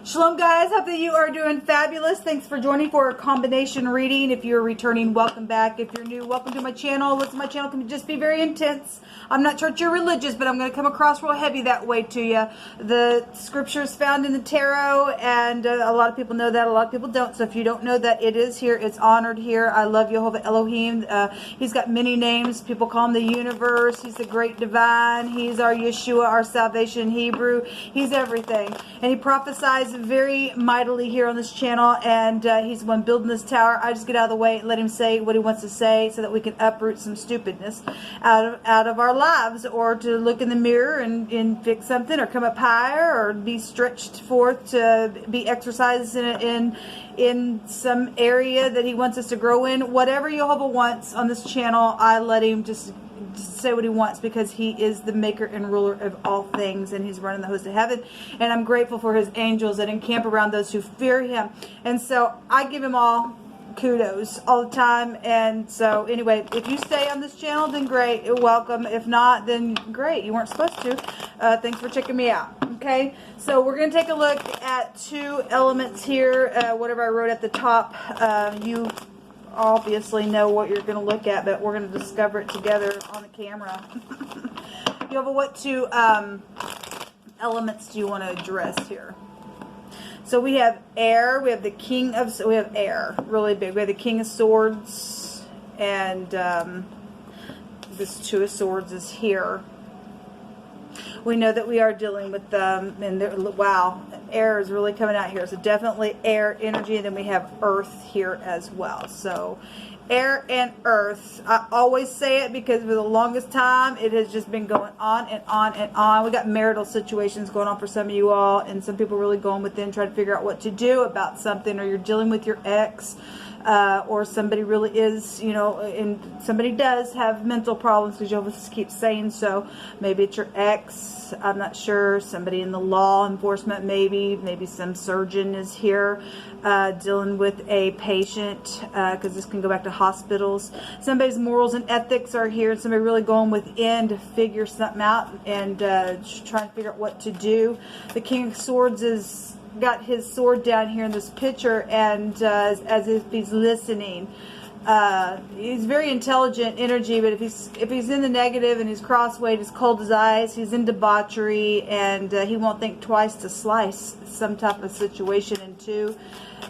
Shalom guys, hope that you are doing fabulous. Thanks for joining for a combination reading. If you're returning, welcome back. If you're new, welcome to my channel. Listen, my channel can just be very intense. I'm not sure you're religious, but I'm going to come across real heavy that way to you. The scriptures found in the tarot, and a lot of people know that, a lot of people don't. So if you don't know that, it is here. It's honored here. I love Jehovah Elohim. He's got many names. People call him the universe. He's the great divine. He's our Yeshua, our salvation in Hebrew. He's everything. And he prophesies very mightily here on this channel, and he's the one building this tower. I just get out of the way and let him say what he wants to say so that we can uproot some stupidness out of our lives, or to look in the mirror and fix something, or come up higher, or be stretched forth to be exercised in some area that he wants us to grow in. Whatever Jehovah wants on this channel, I let him just say what he wants, because he is the maker and ruler of all things, and he's running the host of heaven. And I'm grateful for his angels that encamp around those who fear him. And so I give him all kudos all the time. And so anyway, if you stay on this channel, then great, you're welcome. If not, then great, you weren't supposed to. Thanks for checking me out. Okay, so we're going to take a look at two elements here. Whatever I wrote at the top, you obviously know what you're going to look at, but we're going to discover it together on the camera. Yoba, what two elements do you want to address here? So we have air, we have the king of, we have air, really big. We have the king of swords, and this two of swords is here. We know that we are dealing with and wow, air is really coming out here. So definitely air energy, and then we have earth here as well. So air and earth. I always say it because for the longest time it has just been going on and on and on. We got marital situations going on for some of you all, and some people really going within trying to figure out what to do about something, or you're dealing with your ex. Or somebody really is, you know, and somebody does have mental problems, because Jehovah keeps saying so. Maybe it's your ex, I'm not sure. Somebody in the law enforcement, maybe some surgeon is here dealing with a patient, because this can go back to hospitals. Somebody's morals and ethics are here, and somebody really going within to figure something out and trying to figure out what to do. The King of Swords is got his sword down here in this picture, and as if he's listening. He's very intelligent energy, but if he's in the negative and he's crosswayed, he's cold as ice, he's in debauchery, and he won't think twice to slice some type of situation in two,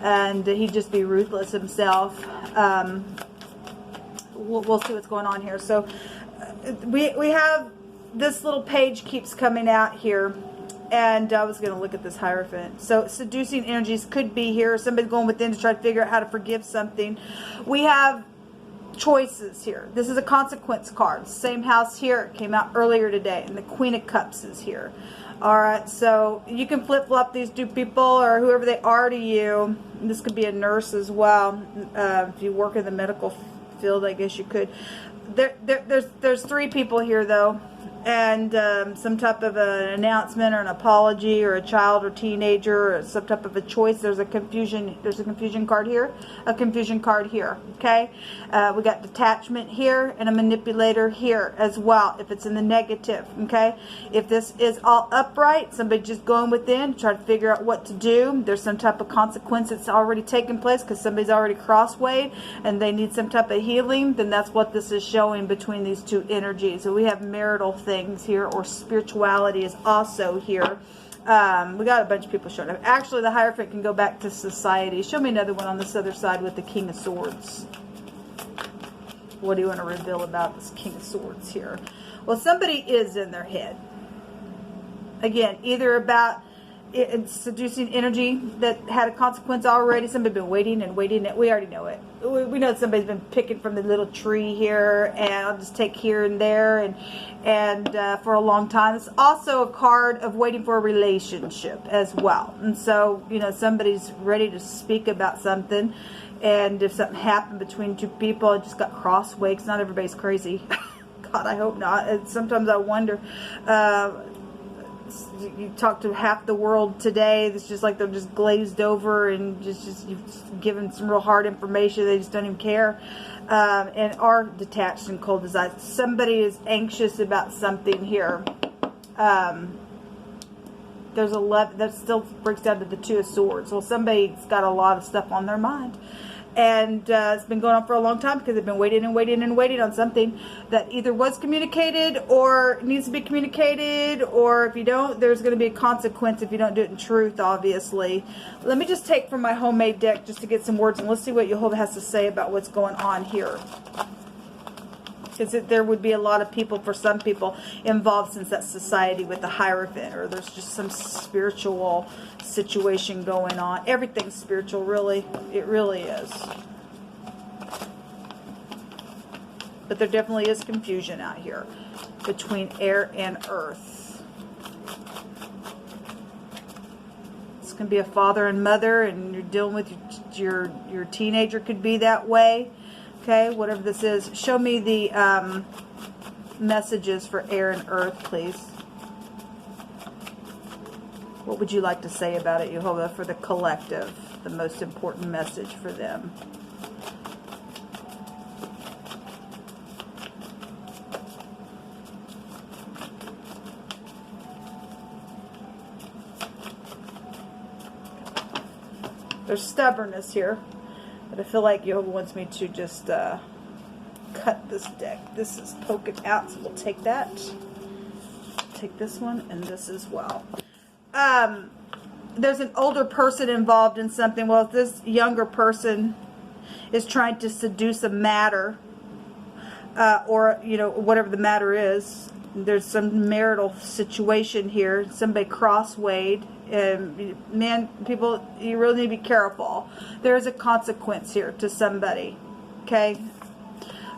and he'd just be ruthless himself. We'll see what's going on here. So we have this little page keeps coming out here. And I was going to look at this Hierophant. So seducing energies could be here. Somebody's going within to try to figure out how to forgive something. We have choices here. This is a consequence card. Same house here. It came out earlier today. And the Queen of Cups is here. Alright, so you can flip-flop these two people, or whoever they are to you. This could be a nurse as well. If you work in the medical field, I guess you could. There's three people here, though. And some type of an announcement, or an apology, or a child or teenager, or some type of a choice. There's a confusion card here, a confusion card here. Okay, we got detachment here, and a manipulator here as well, if it's in the negative. Okay, if this is all upright, somebody just going within to try to figure out what to do. There's some type of consequence that's already taken place, because somebody's already crosswayed and they need some type of healing. Then that's what this is showing between these two energies. So we have marital things here, or spirituality is also here. We got a bunch of people showing up. Actually, the Hierophant can go back to society. Show me another one on this other side with the King of Swords. What do you want to reveal about this King of Swords here? Well, somebody is in their head. Again, either about seducing energy that had a consequence already. Somebody's been waiting and waiting. We already know it. We know that somebody's been picking from the little tree here, and I'll just take here and there, and for a long time. It's also a card of waiting for a relationship as well. And so, you know, somebody's ready to speak about something, and if something happened between two people, it just got crossways. Not everybody's crazy. God, I hope not. And sometimes I wonder. You talk to half the world today, it's just like they're just glazed over, and just you've given some real hard information, they just don't even care, and are detached and cold as ice. Somebody is anxious about something here. There's 11. That still breaks down to the 2 of Swords. Well, somebody's got a lot of stuff on their mind. And it's been going on for a long time because they've been waiting and waiting and waiting on something that either was communicated or needs to be communicated, or if you don't, there's going to be a consequence if you don't do it in truth, obviously. Let me just take from my homemade deck just to get some words, and let's see what Jehovah has to say about what's going on here. Because there would be a lot of people, for some people, involved since that society with the Hierophant, or there's just some spiritual situation going on. Everything's spiritual, really. It really is. But there definitely is confusion out here between air and earth. It's going to be a father and mother, and you're dealing with your teenager could be that way. Okay, whatever this is. Show me the messages for air and earth, please. What would you like to say about it, Jehovah, for the collective? The most important message for them. There's stubbornness here. But I feel like Jehovah wants me to just cut this deck. This is poking out, so we'll take that. Take this one and this as well. There's an older person involved in something. Well, if this younger person is trying to seduce a matter, or, you know, whatever the matter is, there's some marital situation here. Somebody crosswayed. Man, people, you really need to be careful. There's a consequence here to somebody. Okay?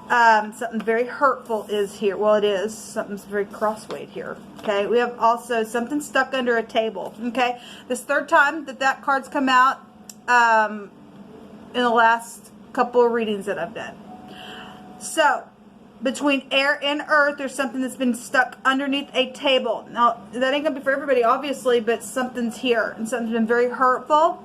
Something very hurtful is here. Well, it is. Something's very crosswayed here. Okay? We have also something stuck under a table. Okay? This third time that card's come out in the last couple of readings that I've done. So, between air and earth, there's something that's been stuck underneath a table. Now, that ain't going to be for everybody, obviously, but something's here. And something's been very hurtful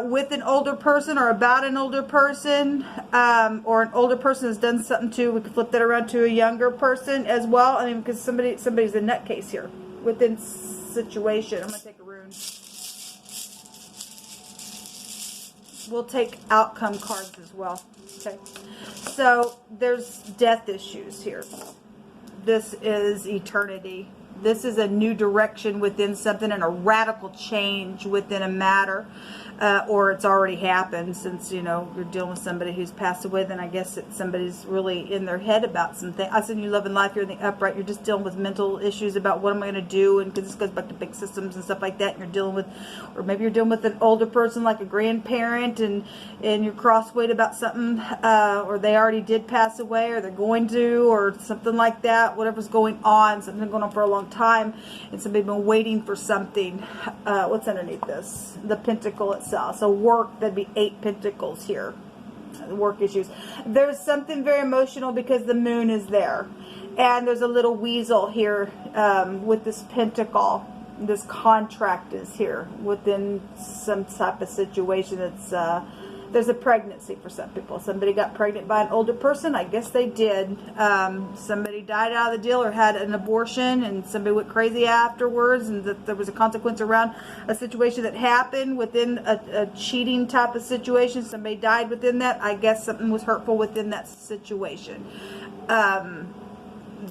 with an older person or about an older person. Or an older person has done something to, we could flip that around to a younger person as well. I mean, because somebody's a nutcase here within situation. I'm going to take a rune. We'll take outcome cards as well. Okay. So there's death issues here. This is eternity. This is a new direction within something and a radical change within a matter. Or it's already happened, since, you know, you're dealing with somebody who's passed away. Then I guess somebody's really in their head about something. I said, you love and life, you're in the upright. You're just dealing with mental issues about what am I going to do, and because this goes back to big systems and stuff like that. And you're dealing with, or maybe you're dealing with an older person like a grandparent, and you're crosswayed about something, or they already did pass away, or they're going to, or something like that. Whatever's going on, something going on for a long time, and somebody's been waiting for something. What's underneath this? The pentacle itself. So work, that'd be 8 pentacles here. Work issues. There's something very emotional because the moon is there. And there's a little weasel here with this pentacle. This contract is here within some type of situation that's... there's a pregnancy for some people. Somebody got pregnant by an older person. I guess they did. Somebody died out of the deal or had an abortion, and somebody went crazy afterwards, and that there was a consequence around a situation that happened within a cheating type of situation. Somebody died within that. I guess something was hurtful within that situation.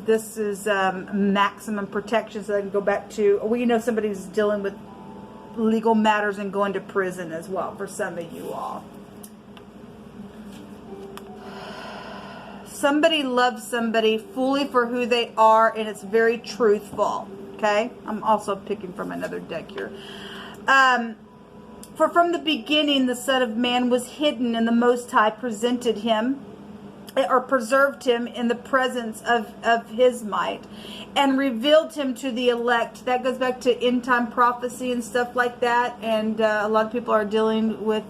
This is maximum protection, so I can go back to, well, you know, somebody's dealing with legal matters and going to prison as well for some of you all. Somebody loves somebody fully for who they are, and it's very truthful. Okay? I'm also picking from another deck here. For from the beginning, the Son of Man was hidden, and the Most High presented him, or preserved him in the presence of his might, and revealed him to the elect. That goes back to end time prophecy and stuff like that. And a lot of people are dealing with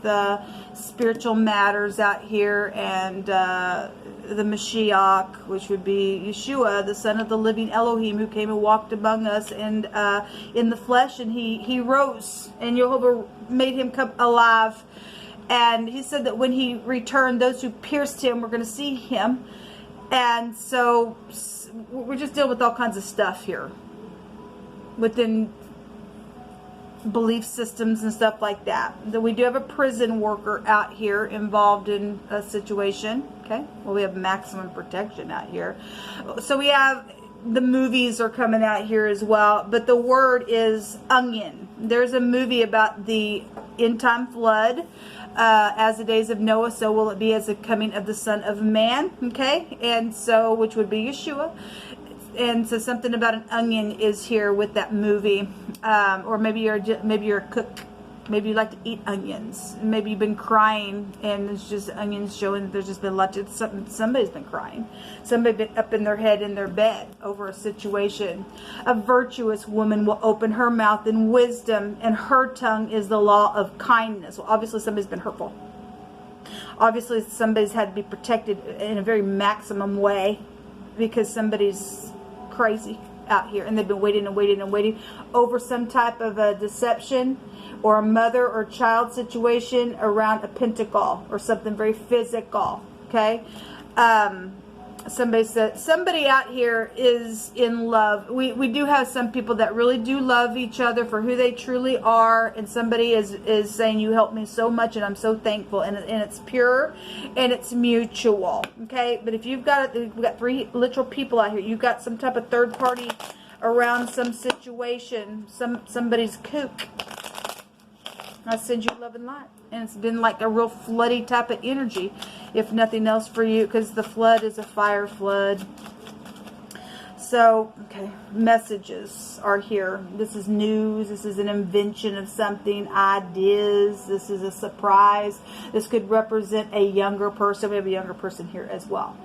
spiritual matters out here, and the Mashiach, which would be Yeshua, the Son of the living Elohim, who came and walked among us and in the flesh, and he rose, and Jehovah made him come alive. And he said that when he returned, those who pierced him were going to see him. And so we're just dealing with all kinds of stuff here within belief systems and stuff like that. Then we do have a prison worker out here involved in a situation. Okay, well, we have maximum protection out here. So we have the movies are coming out here as well, but the word is onion. There's a movie about the end time flood. As the days of Noah, so will it be as the coming of the Son of Man. Okay, and so, which would be Yeshua. And so something about an onion is here with that movie. Or maybe you're a cook. Maybe you like to eat onions. Maybe you've been crying and it's just onions showing that there's just been lots of somebody's been crying. Somebody's been up in their head in their bed over a situation. A virtuous woman will open her mouth in wisdom, and her tongue is the law of kindness. Well, obviously somebody's been hurtful. Obviously somebody's had to be protected in a very maximum way because somebody's crazy out here and they've been waiting and waiting and waiting over some type of a deception or a mother or child situation around a pentacle or something very physical. Okay, somebody said somebody out here is in love. We do have some people that really do love each other for who they truly are, and somebody is saying, you helped me so much and I'm so thankful, and it's pure and it's mutual. Okay, but if we've got 3 literal people out here, you've got some type of third party around some situation, somebody's kook. I send you love and light. And it's been like a real floody type of energy, if nothing else for you, because the flood is a fire flood. So, okay, messages are here. This is news. This is an invention of something, ideas. This is a surprise. This could represent a younger person. We have a younger person here as well.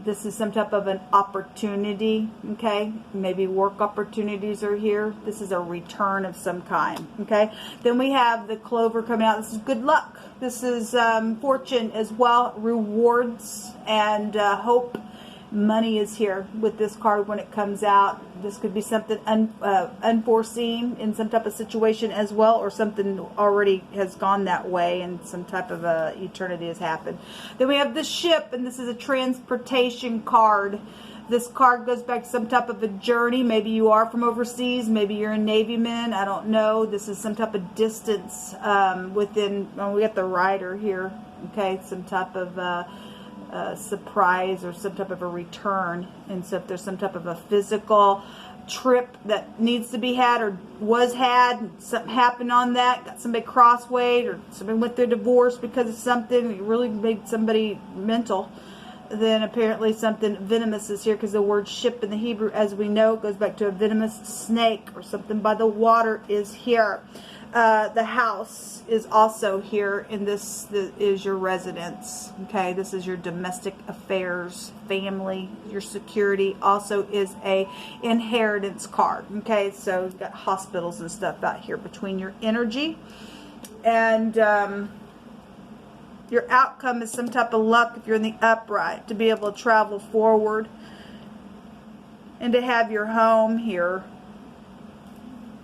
This is some type of an opportunity, okay? Maybe work opportunities are here. This is a return of some kind, okay? Then we have the clover coming out. This is good luck. This is fortune as well, rewards and hope. Money is here with this card when it comes out. This could be something unforeseen in some type of situation as well, or something already has gone that way and some type of eternity has happened. Then we have the ship, and this is a transportation card. This card goes back to some type of a journey. Maybe you are from overseas. Maybe you're a Navy man. I don't know. This is some type of distance within. We got the rider here. Okay, some type of surprise or some type of a return. And so if there's some type of a physical trip that needs to be had or was had, something happened on that, got somebody crosswayed, or somebody went through a divorce because of something, it really made somebody mental, then apparently something venomous is here, because the word ship in the Hebrew, as we know, goes back to a venomous snake, or something by the water is here. The house is also here, and this is your residence. Okay, this is your domestic affairs, family, your security. Also is a inheritance card. Okay, so you've got hospitals and stuff out here between your energy, and your outcome is some type of luck if you're in the upright, to be able to travel forward and to have your home here.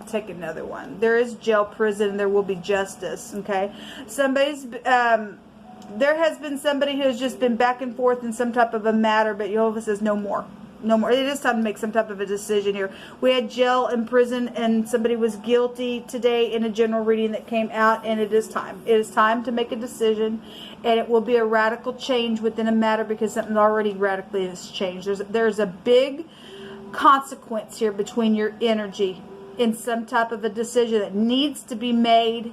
Take another one. There is jail, prison, and there will be justice. Okay, there has been somebody who has just been back and forth in some type of a matter, but Jehovah says no more. No more. It is time to make some type of a decision here. We had jail and prison, and somebody was guilty today in a general reading that came out, and it is time. It is time to make a decision, and it will be a radical change within a matter, because something already radically has changed. There's a big consequence here between your energy in some type of a decision that needs to be made,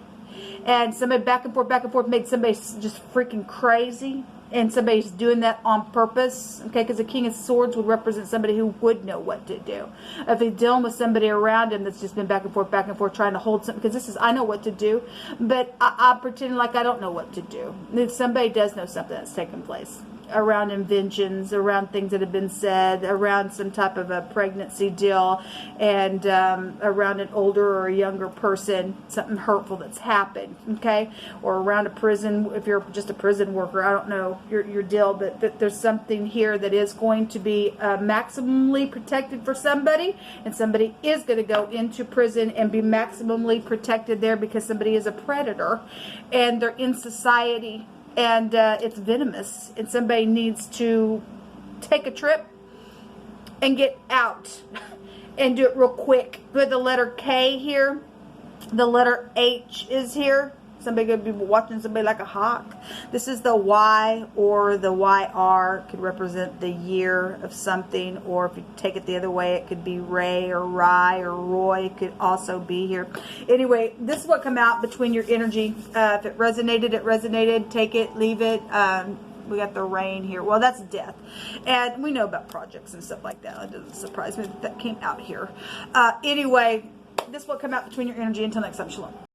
and somebody back and forth made somebody just freaking crazy, and somebody's doing that on purpose. Okay, because the King of Swords would represent somebody who would know what to do. If he's dealing with somebody around him that's just been back and forth trying to hold something, because this is, I know what to do, but I'm pretending like I don't know what to do. If somebody does know something that's taking place around inventions, around things that have been said, around some type of a pregnancy deal, and around an older or a younger person, something hurtful that's happened, okay? Or around a prison, if you're just a prison worker, I don't know your deal, but there's something here that is going to be maximally protected for somebody, and somebody is going to go into prison and be maximally protected there because somebody is a predator, and they're in society, and it's venomous, and somebody needs to take a trip and get out and do it real quick. With the letter K here, The letter H is here. Somebody could be watching somebody like a hawk. This is the Y or the YR. Could represent the year of something, or if you take it the other way, it could be Ray or Rye or Roy. It could also be here. Anyway, this is what come out between your energy. If it resonated, it resonated. Take it, leave it. We got the rain here. Well, that's death. And we know about projects and stuff like that. It doesn't surprise me that came out here. Anyway, this will come out between your energy. Until next time, shalom.